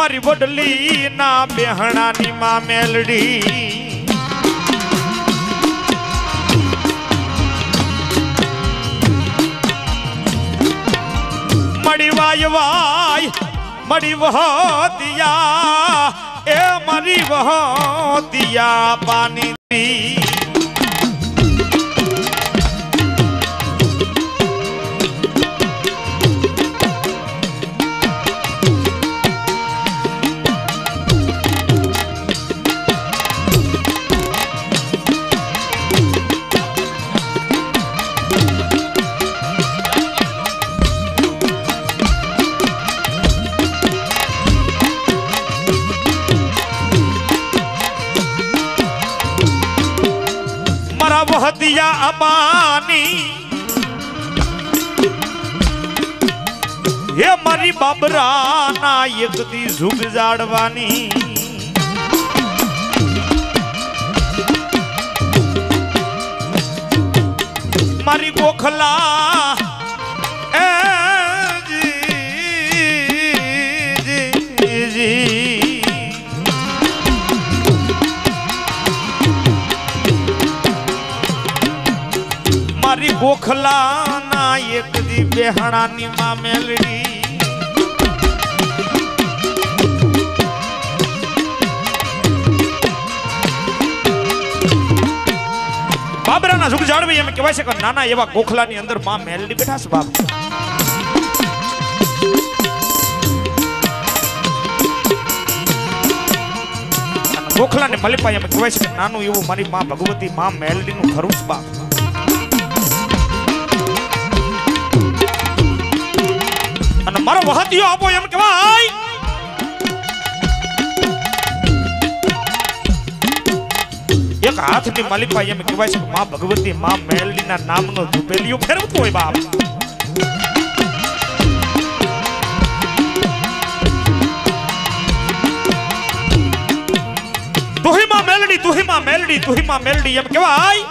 मारी वडली ना बेहणा नी मां मेलडी मड़ी वाय वाय मड़ी वह दिया ए मरी वह दिया पानी दी वह दिया अबानी ये मारी बाबरा ना एक दी झुक जाड़वानी मारी गोखला ए जी जी जी मारी गोखला ना एक दी बेहणा नी मां मेलडी बाबरा ना झुक जाड़वी एम कहेवाय छे के नाना एवा गोखला नी अंदर मां मेलडी बैठा छे बाप गोखला ने मलिपा एम कहेवाय छे के नानु एवो मारी मां भगवती मां मेलडी नु खરું छे बाप मारो वहदियो आपो एम कहेवाय एक हाथ नी मालिपा एम कहेवाय छे मां भगवती मां मेलडी ना नामनो झुपेलियो फेरवतो होय बाप तुही मां मेलडी तुही मां मेलडी तुही मां मेलडी एम कहेवाय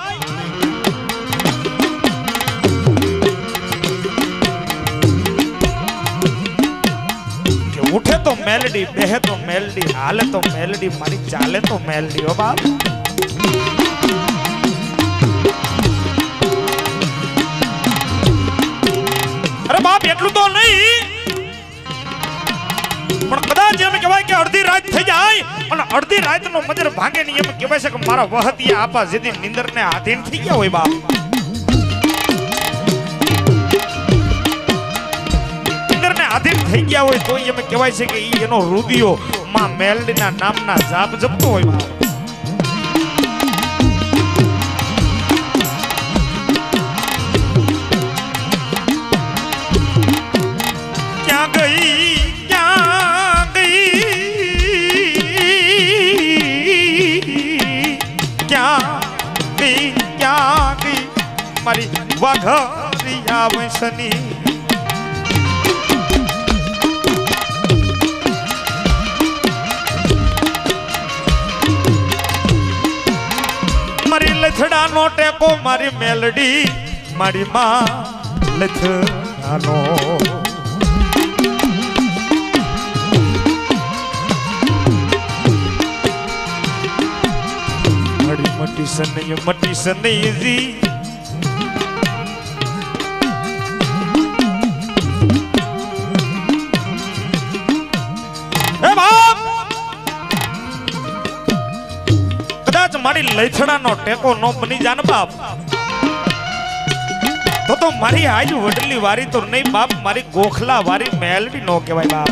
उठे तो मेलडी बेहे तो मेलडी हाले तो मेलडी मारी चाले तो मेलडी हो बाप अरे बाप एटलू तो नहीं पण कदाच एम कहेवाय के अर्धी रात थई जाय अने अर्धी रात नो मजर भांगे नहीं एम कहेवाय छे के मारा वहतिया आपा जेदी निंदर ने आधीन थई गया होय बाप आधीन થઈ ગયા હોય તો એમ કહેવાય છે કે ઈ એનો રુદિયો માં મેલડીના નામના જાપ જપતો હોય બાપ ક્યાં ગઈ મારી વાઘરિયા વંશની लथड़ा नो टेको मारी मेलडी मारी मां लथड़ा नो मारी मटी सनई जी मारी लथड़ा नो टेको नो बनी जान बाप तो मारी आज वडली वारी तो नहीं बाप मारी गोखला वारी मेलडी नो कहेवाय बाप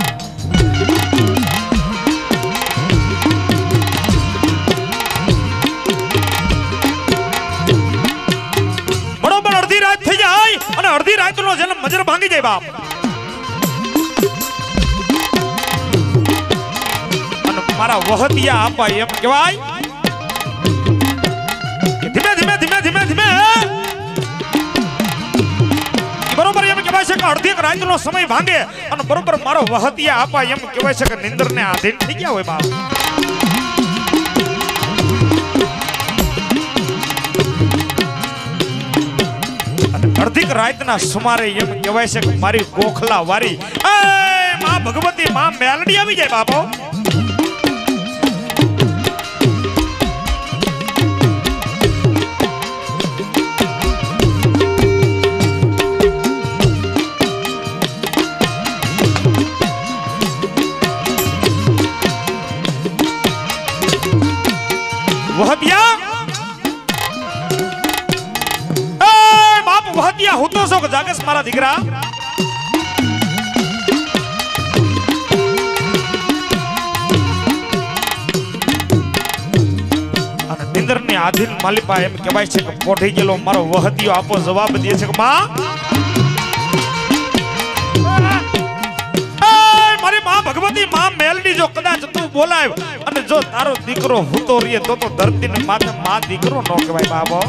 बरोबर अर्धी रात थई जाय अने अर्धी रात नो जन्म मजर भांगी जाय बाप अने मारा वहतिया आपा एम कहेवाय धीमे बरोबर एम कहेवाय छे के अर्धी रात नो समय भांगे अने बरोबर मारो वहतिया आपा एम कहेवाय छे के निंदर ने आधीन थई गया होय बाप अने अर्धी रात ना सुमारे एम कहेवाय छे के मारी गोखला वारी ए માં ભગવતી માં મેલડી આવી જાય બાપો વહતિયા બાપ વહતિયા હું તો છો કે જાગસ મારા દીકરા અને નિંદરની આધીન માલિપા એમ કહેવાય છે કે પોઠી ગયેલો મારો વહતિયો આપો જવાબ દે છે કે માં મારી માં ભગવતી માં મેલડી જો કદાચ તું બોલાવ અને જો તારો દીકરો હુતો રીએ તો ધરતીને માથે માં દીકરો નો કહેવાય બાબો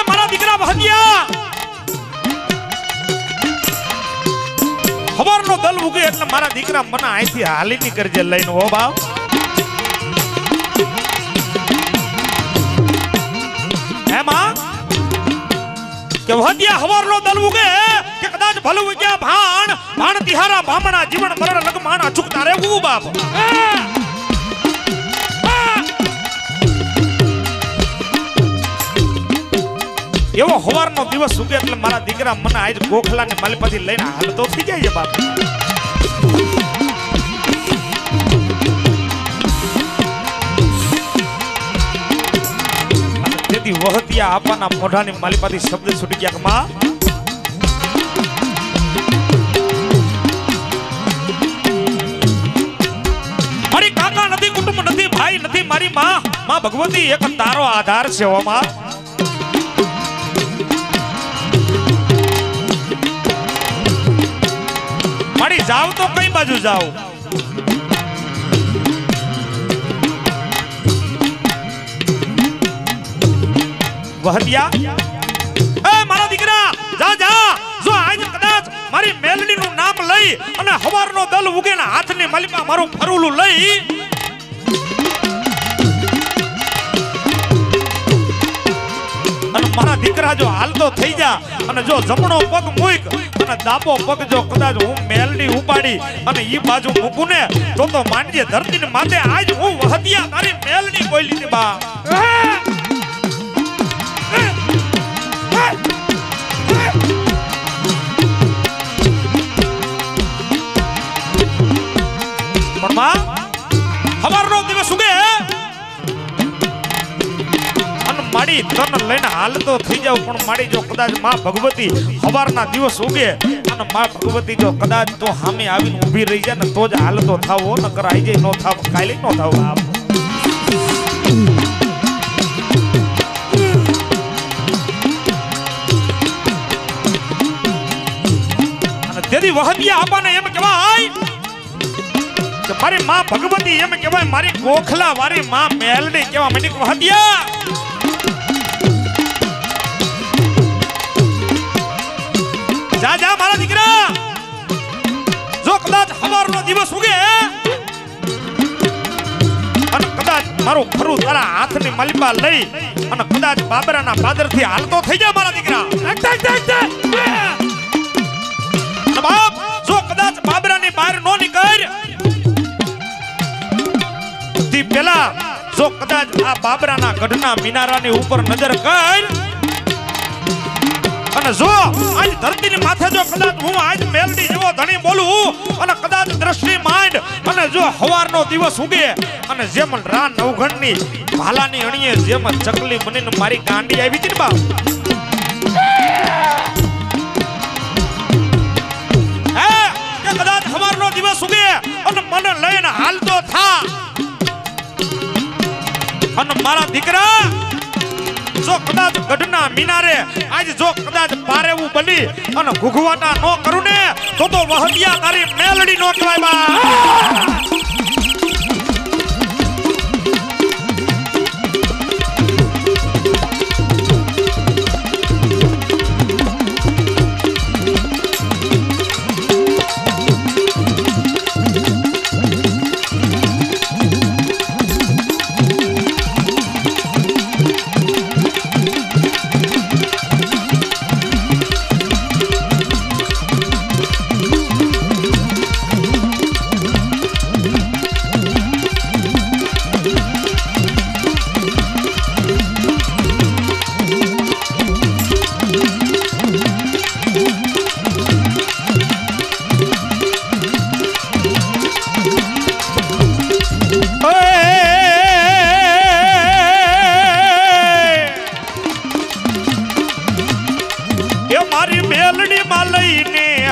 મારા દીકરા ભગિયા ખબરનો દલ ઉગે એટલે મારા દીકરા મને અહીંથી હાલીની કરજે લઈને હો બાપ એમાં કે વહતિયા હવારનો દલ ઉગે કે કદાચ ભલું ઉગ્યા ભાણ તિહારા ભામણા જીવન મરણ લગમાન અચૂકતા રહેવું બાપ એવો હવારનો દિવસ ઉગે એટલે મારા દીકરા મને આજ ગોખલાની માલિપાથી લઈને હાલતો થઈ જાય છે બાપ તેથી વહતિયા આપાના મોઢાની માલિપાથી શબ્દ છૂટી ગયા કે માં મારી કાકા નથી કુટુંબ નથી ભાઈ નથી મારી માં ભગવતી એક તારો આધાર છે ઓ માં મારી જાવ તો કઈ બાજુ જાવ વહતિયા મારા દીકરા જા જા જો આજ કદાચ મારી મેલડીનું નામ લઈ અને હવારનો દલ ઉગેના હાથની માલિપા મારું ફરુલું લઈ અને મારા દીકરા જો હાલતો થઈ જા અને જો જમણો પગ મૂક અને ડાબો પગ જો કદાચ હું મેલડી ઉપાડી અને ઈ બાજુ મૂકું ને તો માનજે ધરતીને માથે આજ હું વહતિયા તારી મેલડી કોઈ લીધી બા પણ માં હવારનો દિવસ ઉગે અને માડી તન લઈને હાલતો થઈ જાવ પણ માડી જો કદાચ માં ભગવતી હવારના દિવસ ઉગે અને માં ભગવતી જો કદાચ તો સામે આવીને ઊભી રહી જાય ને તો જ હાલતો થાવો નકર આઈ જાય નો થાવ કાલે નો થાવ આપ અને તેથી વહતિયા આપાને એમ કહેવાય મારી માં ભગવતી એમ કહેવાય મારી ગોખલા વાળી માં મેલડી કહેવા માંડી વહતિયા જા જા મારા દીકરા જો કદાચ હવારનો દિવસ ઉગે અને કદાચ મારું ખરું તારા હાથની માલિપા લઈ અને કદાચ બાબરાના પાદરથી હાલતો થઈ જા મારા દીકરા બાપ જો કદાચ બાબરાની બહાર નો નીકળ પેલા જો કદાચ આ બાબરાના ગઢના મિનારાની ઉપર નજર કર અને જો આજ ધરતીની માથે જો કદાચ હું આજ મેલડી જેવો ધણી બોલું અને કદાચ દ્રષ્ટિ માંડ અને જો હવારનો દિવસ ઉગે અને જેમ રા નવઘણની ભાલાની અણીએ જેમ ચકલી બનીને મારી ગાંડી આવી હતી ને બાપ કે કદાચ હવારનો દિવસ ઉગે અને મને લઈને હાલતો થા અને મારા દીકરા જો કદાચ ગઢના મિનારે આજ જો કદાચ પારેવું બની અને ઘુઘવાટા નો કરું ને તો વહતિયા તારી મેલડી નો કહેવાય બા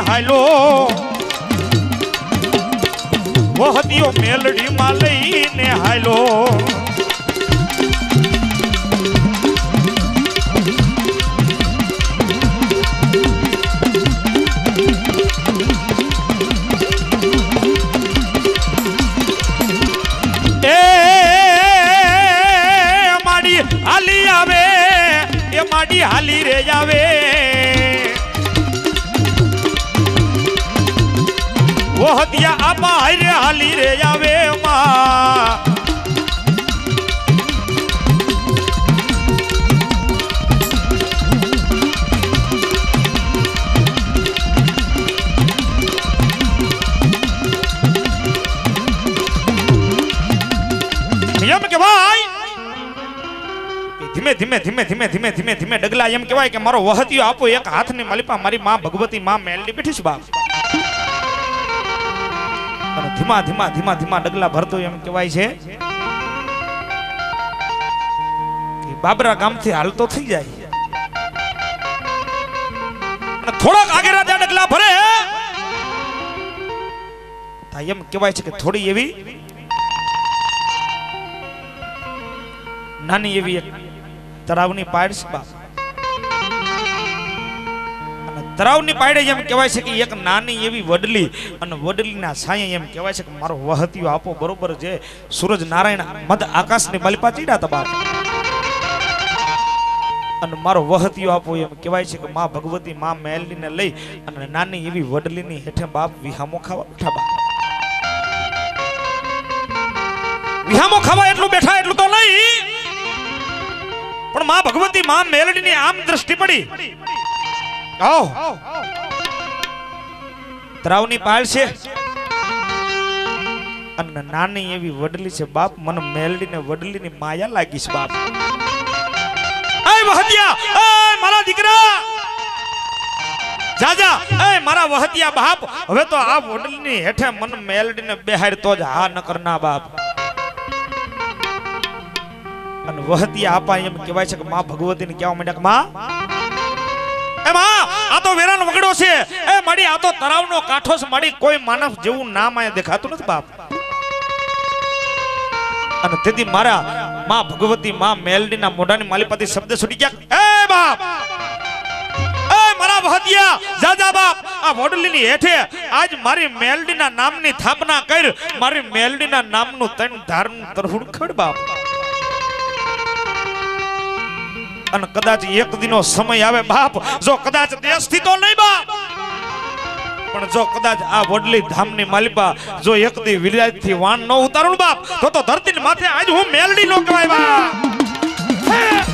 હાલો વહદિયો મેલડી માં લઈને હાલો માડી હાલી રે જાવે ઓ હતિયા આપા હારે હાલી રે જાવે માં એમ કે ભાઈ ધીમે ધીમે ધીમે ધીમે ધીમે ધીમે ધીમે ડગલા એમ કહેવાય કે મારો વહતિયો આપો એક હાથની માલિપા મારી માં ભગવતી માં મેલડી બેઠી છે બાપ અને ધીમા ધીમા ધીમા ધીમા ડગલા ભરતો એમ કહેવાય છે કે બાબરા ગામથી હાલતો થઈ જાય અને થોડાક આગળ રાજા ડગલા ભરે તા એમ કહેવાય છે કે થોડી એવી નાની એવી એક તળાવની પાડ છે બાપ અને તળાવની પાડે એમ કહેવાય છે કે એક નાની એવી વડલી અને વડલીના છાંયે એમ કહેવાય છે કે મારો વહતિયો આપો બરોબર છે સૂરજ નારાયણ મધ આકાશની માલિપા ચીડા તબા અને મારો વહતિયો આપો એમ કહેવાય છે કે માં ભગવતી માં મેલડીને લઈ અને નાની એવી વડલીની હેઠે બાપ વિહામો ખાવા બેઠા બાપ વિહામો ખાવા એટલું બેઠા એટલું તો નહીં પણ માં ભગવતી માં મેલડીની આમ દ્રષ્ટિ પડી આવ તરાવની પાળ છે અને નાની એવી વડલી છે બાપ મને મેલડીને વડલીની માયા લાગી છે બાપ એ વહતિયા એ મારા દીકરા જાજા એ મારા વહતિયા બાપ હવે તો આ વડલીની હેઠે મન મેલડીને બેહાર તો જ હા ન કરના બાપ અને વહતિયા આપા એમ કહેવાય છે કે માં ભગવતીને કહેવા માંડ્યા કે માં એ માં આ તો વેરાનો વગડો છે એ માડી આ તો તરાવનો કાંઠો છે માડી કોઈ માનવ જેવું નામ આયા દેખાતું નથી બાપ અને તેથી મારા માં ભગવતી માં મેલડીના મોઢાની માલિપાથી શબ્દ છૂટી ગયા એ બાપ એ મારા વહતિયા જાજા બાપ આ વડલીની હેઠે આજ મારી મેલડીના નામની સ્થાપના કર મારી મેલડીના નામનું તન ધારનું તરહુડ ખડ બાપ અને કદાચ એક દિનો સમય આવે બાપ જો કદાચ દેશથી તો નહીં બાપ પણ જો કદાચ આ વડલી ધામની માલિપા જો એક દી વિલાયતથી વાણ ન ઉતારું બાપ તો ધરતીની માથે આજ હું મેલડી નો કહેવાય બાપ